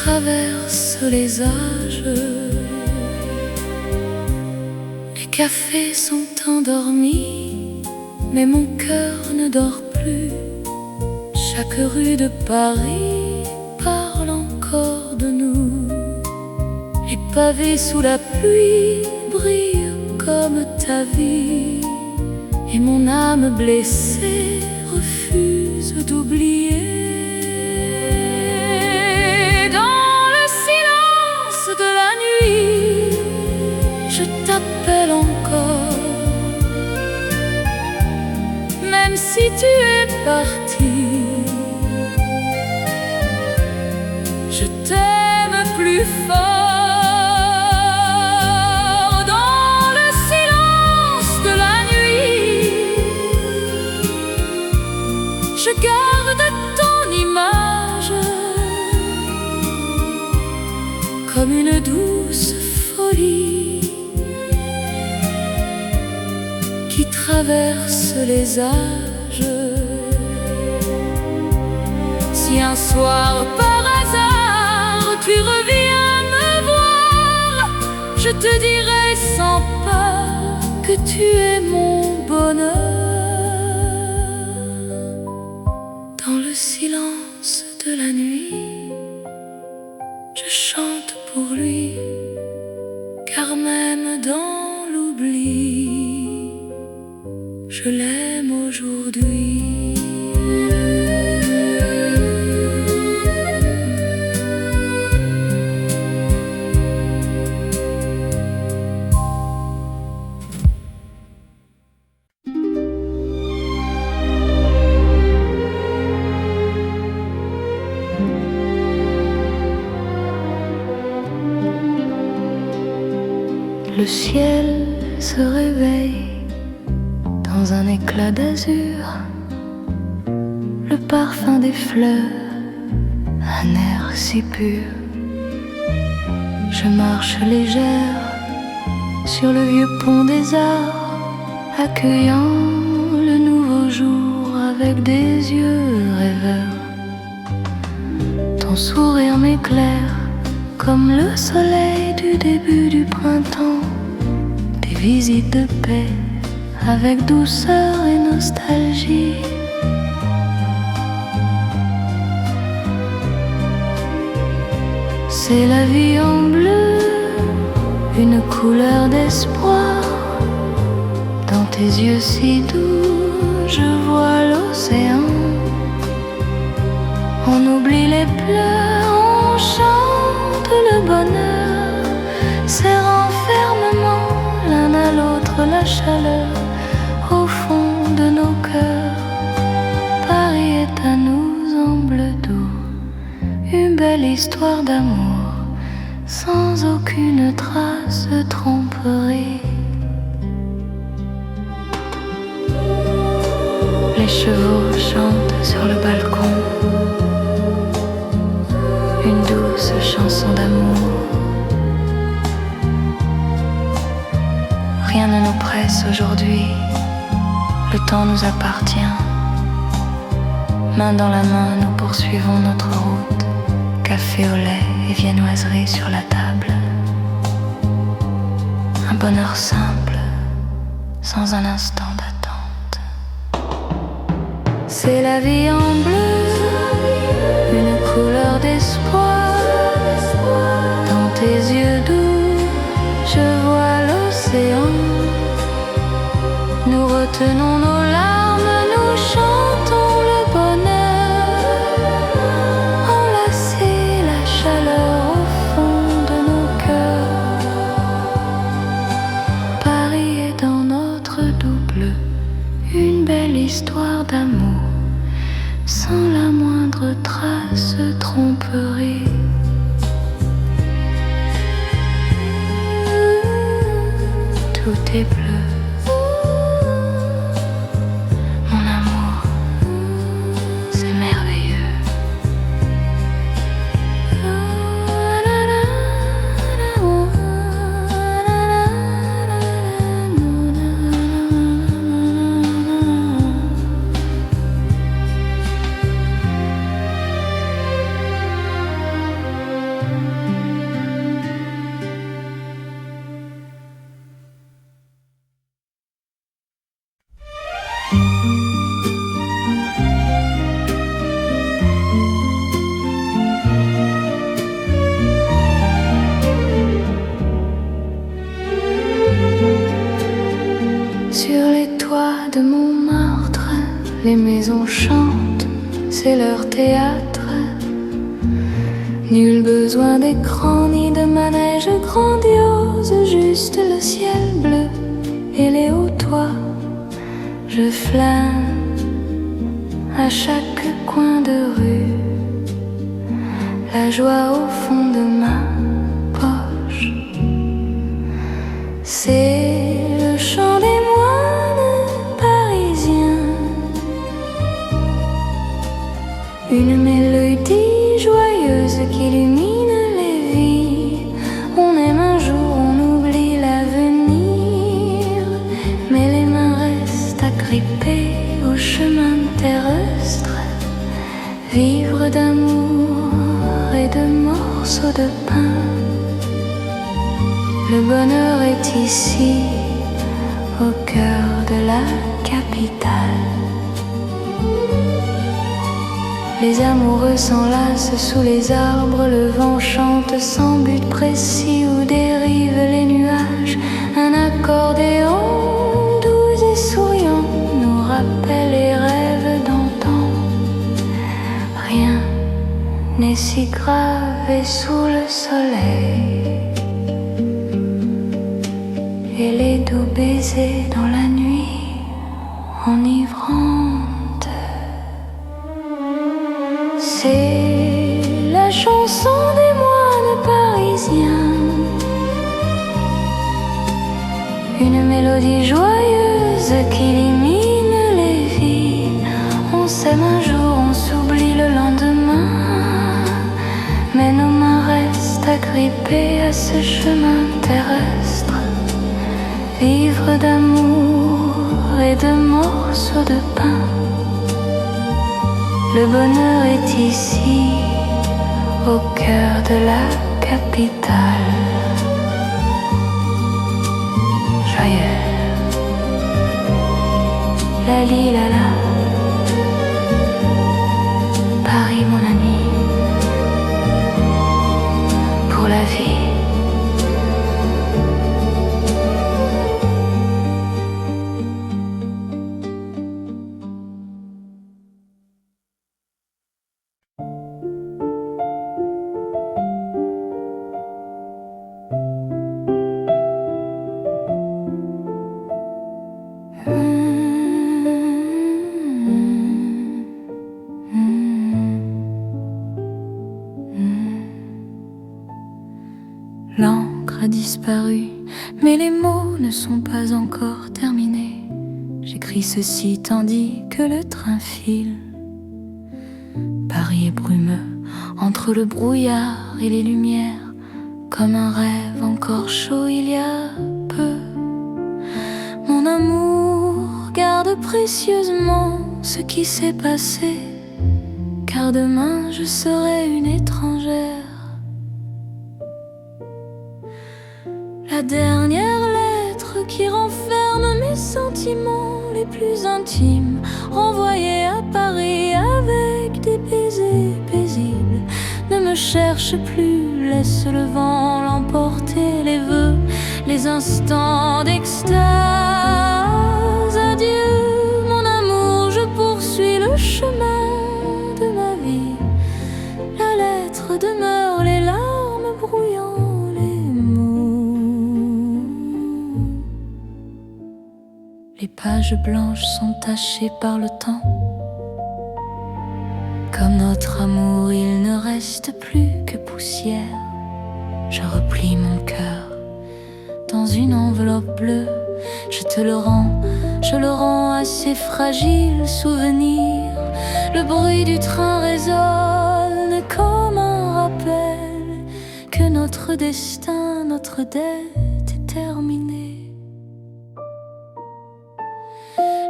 traverse les âges. Les cafés sont endormis, mais mon cœur ne dort plus. Chaque rue de Paris parle pavés sous la pluie brillent comme ta vie, et mon âme blessée refuse d'oublier. Dans le silence de la nuit, je t'appelle encore, même si tu es parti. Je t'aime plus fort. Dans le silence de la nuit, je garde ton image comme une douce folie qui traverse les âges. Si un soir par hasard tu reviens me voir, je te dirai sans peur que tu es mon bonheur. Dans le silence de la nuit, je chante pour lui, car même dans l'oubli, je l'aime aujourd'hui. Le ciel se réveille dans un éclat d'azur, le parfum des fleurs, un air si pur. Je marche légère sur le vieux pont des arts, accueillant le nouveau jour avec des yeux rêveurs. Ton sourire m'éclaire comme le soleil du début du printemps, des visites de paix avec douceur et nostalgie. C'est la vie en bleu, une couleur d'espoir. Dans tes yeux si doux, je vois l'océan. On oublie les pleurs, on chante le bonheur, serrant fermement l'un à l'autre la chaleur au fond de nos cœurs. Paris est à nous en bleu doux, une belle histoire d'amour sans aucune trace de tromperie. Les chevaux chantent sur le balcon une douce chanson d'amour. Rien ne nous presse aujourd'hui, le temps nous appartient. Main dans la main, nous poursuivons notre route, café au lait et viennoiserie sur la table. Un bonheur simple, sans un instant d'attente. C'est la vie en bleu, une couleur d'espoir. Dans tes yeux doux, je vois l'océan. Nous retenons nos larmes, nous chantons le bonheur. Enlacer la chaleur au fond de nos cœurs. Paris est dans notre double, une belle histoire d'amour, sans la moindre trace de tromperie. Tout est bleu. sur les toits de Montmartre, les maisons chantent, c'est leur théâtre. Nul besoin d'écran ni de manège grandiose, juste le ciel bleu et les hauts toits. Je flâne à chaque coin de rue, la joie au fond de ma poche. C'est le chant des moines parisiens, une mélodie joyeuse qui illumine les vies. On aime un jour, on oublie l'avenir, mais les mains restent agrippées au chemin terrestre. Vivre d'amour et de morceaux de pain, le bonheur est ici, au cœur de la capitale. Les amoureux s'enlacent sous les arbres, le vent chante sans but précis où dérivent les nuages. Un accordéon doux et souriant nous rappelle les rêves d'antan. Rien n'est si grave et sous le soleil, et les doux baisers dans la nuit enivrante. C'est la chanson des moines parisiens, une mélodie joyeuse qui illumine les vies. On s'aime un jour, on s'oublie le lendemain, mais nos mains restent agrippées à ce chemin terrestre. Vivre d'amour et de morceaux de pain, le bonheur est ici, au cœur de la capitale. Joyeux, la li la la, Paris mon ami, pour la vie. L'encre a disparu, mais les mots ne sont pas encore terminés. J'écris ceci tandis que le train file. Paris est brumeux, entre le brouillard et les lumières, comme un rêve encore chaud il y a peu. Mon amour, garde précieusement ce qui s'est passé, car demain je serai une étrangère. La dernière lettre qui renferme mes sentiments les plus intimes, renvoyée à Paris avec des baisers paisibles. Ne me cherche plus, laisse le vent l'emporter, les vœux, les instants d'extase. Adieu mon amour, je poursuis le chemin de ma vie. La lettre demeure, les larmes brouillant les mots. Les pages blanches sont tachées par le temps. Comme notre amour, il ne reste plus que poussière. Je replie mon cœur dans une enveloppe bleue. Je le rends à ces fragiles souvenirs. Le bruit du train résonne comme un rappel que notre destin, notre dette est terminée.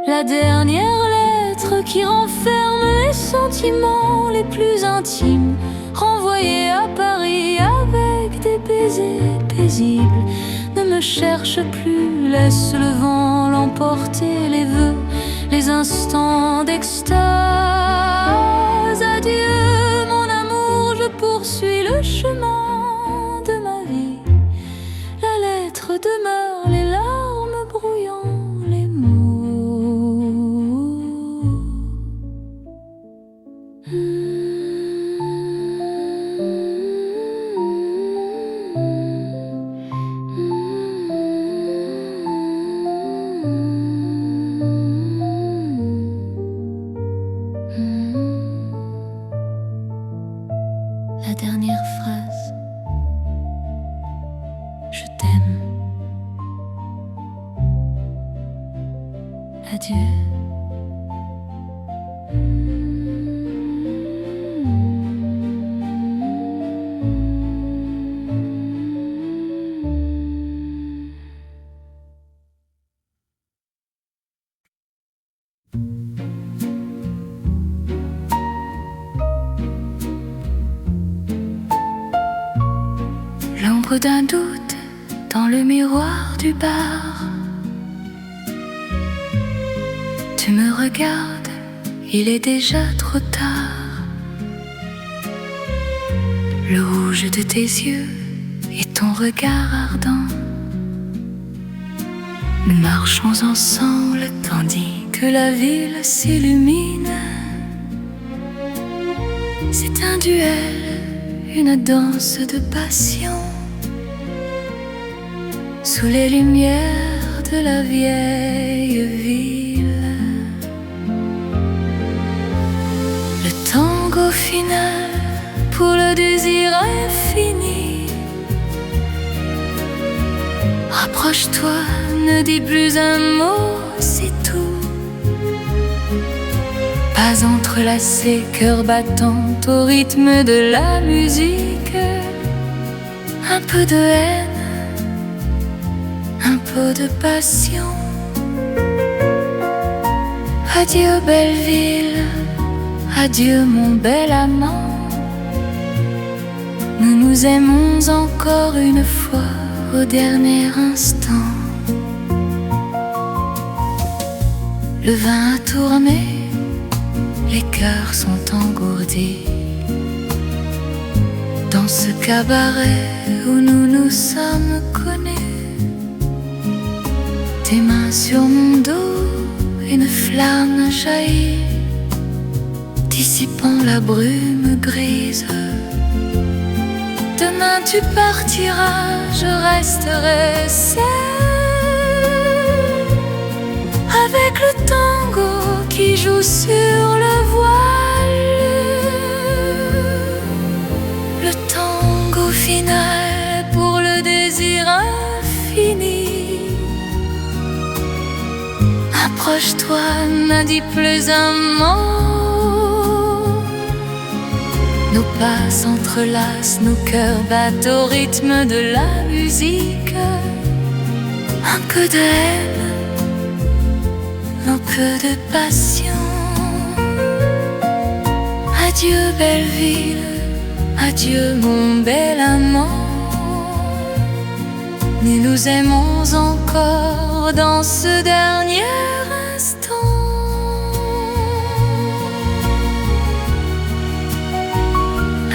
La dernière lettre qui renferme les sentiments les plus intimes, renvoyée à Paris avec des baisers paisibles. Ne me cherche plus, laisse le vent l'emporter, les vœux, les instants d'extase. Adieu mon amour, je poursuis le chemin de ma vie. La lettre demeure, les larmes brouillant les mots. adieu. L'ombre d'un doute dans le miroir du bar. Tu me regardes, il est déjà trop tard. Le rouge de tes yeux et ton regard ardent. Nous marchons ensemble tandis que la ville s'illumine. C'est un duel, une danse de passion, sous les lumières de la vieille ville. Le tango final pour le désir infini. Rapproche-toi, ne dis plus un mot, c'est tout. Pas entrelacés, cœur battant au rythme de la musique. Un peu de haine, un peu de passion. Adieu belle ville, adieu mon bel amant. Nous nous aimons encore une fois au dernier instant. Le vin a tourné, les cœurs sont engourdis. Dans ce cabaret où nous nous sommes connus. Tes mains sur mon dos, une flamme jaillit, dissipant la brume grise. Demain tu partiras, je resterai seule, avec le tango qui joue sur le voile. Le tango final pour le désir infini. Approche-toi, ne dis plus un mot. Nos pas s'entrelacent, nos cœurs battent au rythme de la musique. Un peu de haine, un peu de passion. Adieu belle ville, adieu mon bel amant. Nous nous aimons encore dans ce dernier instant.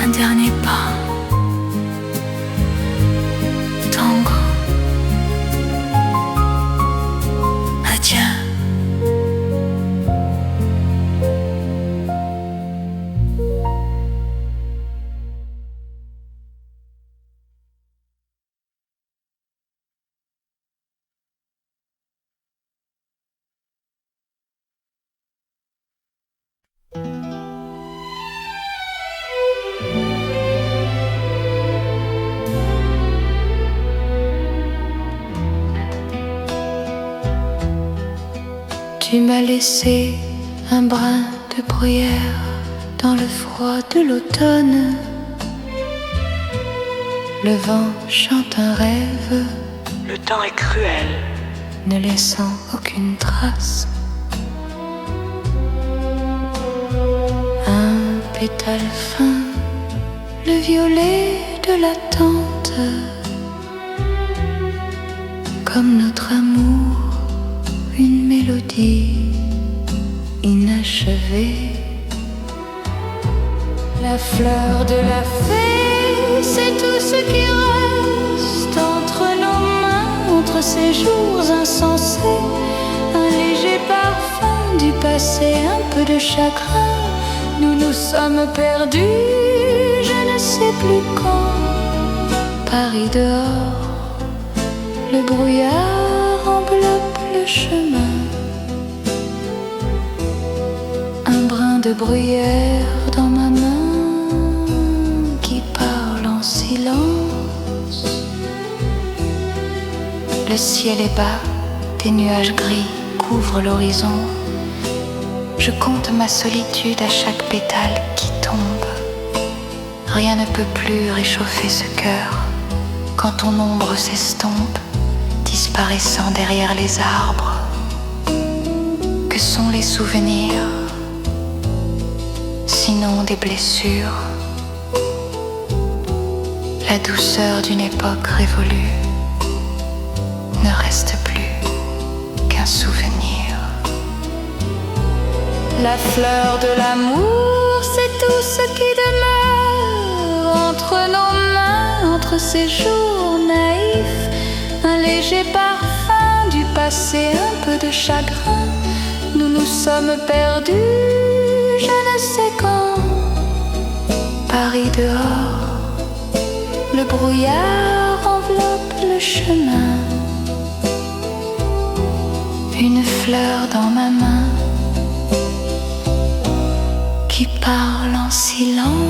Un dernier pas, tango, adieu. Tu m'as laissé un brin de bruyère dans le froid de l'automne. Le vent chante un rêve, le temps est cruel, ne laissant aucune trace. Un pétale fin, le violet de l'attente, comme notre amour, une mélodie inachevée. La fleur de la fée, c'est tout ce qui reste entre nos mains, entre ces jours insensés. Un léger parfum du passé, un peu de chagrin. Nous nous sommes perdus, je ne sais plus quand. Paris dehors, le brouillard enveloppe le chemin. Un brin de bruyère dans ma main qui parle en silence. Le ciel est bas, des nuages gris couvre l'horizon. Je compte ma solitude à chaque pétale qui tombe. Rien ne peut plus réchauffer ce cœur quand ton ombre s'estompe, disparaissant derrière les arbres. Que sont les souvenirs, sinon des blessures? La douceur d'une époque révolue ne reste plus qu'un souvenir. La fleur de l'amour, c'est tout ce qui demeure entre nos mains, entre ces jours naïfs. Un léger parfum du passé, un peu de chagrin. Nous nous sommes perdus, je ne sais quand. Paris dehors, le brouillard enveloppe le chemin. Une fleur dans ma main qui parle en silence.